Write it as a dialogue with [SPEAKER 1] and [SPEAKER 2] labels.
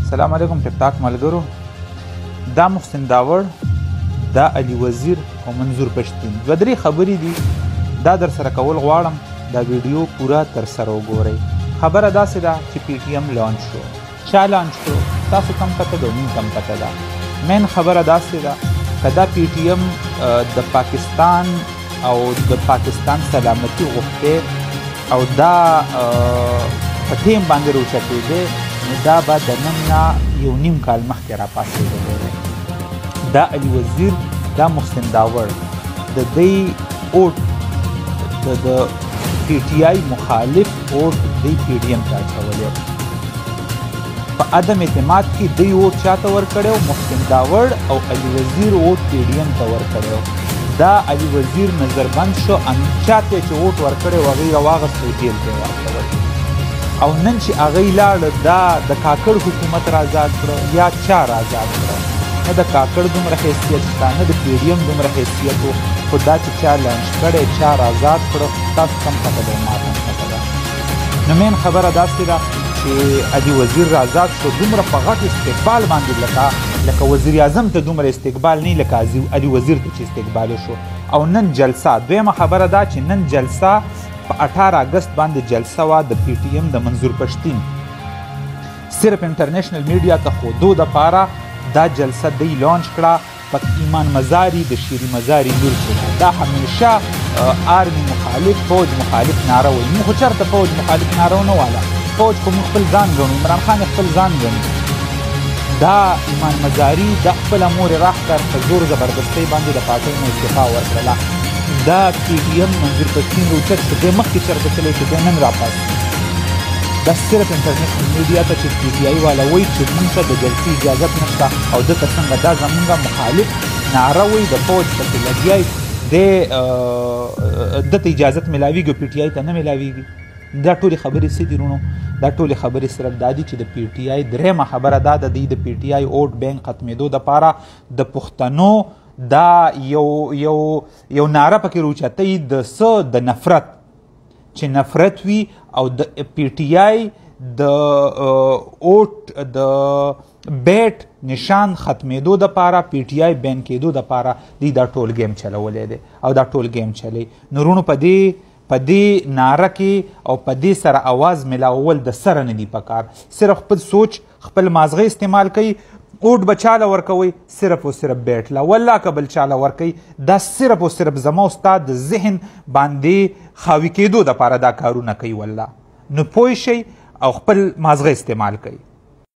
[SPEAKER 1] السلام علیکم ټیک ټاک ملګرو. دا محسن داوړ، دا علي وزیر او منظور پښتین دوه درې خبرې دي دا در سره کول غواړم. دا ویډیو پوره تر سره وګورئ. خبره داسې ده چې پی ټي ایم لانچ شو. چا لانچ شو؟ تاسو کم پته ده، مين کم پته ده. مین خبره داسې ده که دا پی ټي ایم د پاکستان او د پاکستان سلامتي غوښتې او دا په ټیم باندې روچتېدی، نو دا به د نن نه یو نیم کال مخکې راپاڅېدلی دی. دا علي وزیر، دا محسن داوړ، د دوی اوټ د پی ټي آی مخالف اوټ دوی پی ډي ایم ته اچولی. په عدم اعتماد کې دوی اوټ چا ته ورکړی و؟ محسن داوړ او علي وزیر اوټ پی ډي ایم ته ورکړی و. دا علي وزیر نظربند شو، چا ته چې اوټ ورکړی و هغې راواغستی جیل ته یې واچول. او نن چې هغوی لاړه، دا د کاکړ حکومت را آزاد کړه یا چا را آزاد کړه؟ نه د کاکړ دومره حیثیت شته، نه د پی ډي ایم دومره حیثیت و، خو دا چې چا لانچ کړی، چا را آزاد کړه، تاسو کم پته دی، ما هم پته ده. نو مین خبره داسې ده چې علي وزیر را آزاد شو، دومره په غټ استقبال باندې لکه وزیر اعظم ته دومره استقبال نه لکه علي وزیر ته چې استقبال شو. او نن جلسه، دویمه خبره ده چې نن جلسه په 18 اګست باندې جلسه وه د پی ټي ایم د منظور پښتین. صرف انټرنیشنل میډیا ته ښودو دپاره دا جلسه دی لانچ کړه. په ایمان مزاري د شیري مزاري لور چې دا همیشه آرمي مخالف، فوج مخالف ناره وایي. موږ خو چېرته فوج مخالف ناره نه واله، فوج خو موږ خپل ځان ګڼو، عمران خان خپل ځان ګڼي. دا ایمان مزاري د خپله مورې راښکر په زور زبردستۍ باندې د پارټۍ نه استعفا ورکړله. دا پی ټي ایم منظور پښتین روچت شو، دی مخکې چېرته تللی چې دی نن راپاڅېد. دا صرف انټرنیشنل میډیا ته چې پی ټي آی والا وایي چې موږ ته د جلسې اجازت نشته او دته څنګه دا زمونږ مخالف ناره وایي، د فوج پسې لګیا دته اجازت میلاویږي او پی ټي آی ته نه میلاویږي. دا ټولې خبرې څه دي وروڼو؟ دا ټولې خبرې صرف دا دي چې د پی ټي آی درېیمه خبره دا ده، دوی د پی ټي آی اوټ بینک ختمېدو دپاره د پښتنو دا یو ناره پکې روچتوي د څه؟ د نفرت، چې نفرت وي. او د پی ټي آی د اوټ د بیټ نشان ختمېدو دپاره، پی ټي آی بین کېدو دپاره دوی دا ټول ګیم چلولی دی او دا ټول ګیم چلی. نو وروڼو په دې ناره کې او په دې سره اواز میلاول د سره نه دي پکار. صرف خپل سوچ، خپل مازغه استعمال کوي. اوټ به چاله ورکوئ؟ صرف او صرف بیټ له. والله که بل چاله ورکوئ، دا صرف او صرف زما او ستا د ذهن باندې خاوي کېدو دپاره دا کارونه کوي والله. نو پوه شئ او خپل مازغه استعمال کوئ.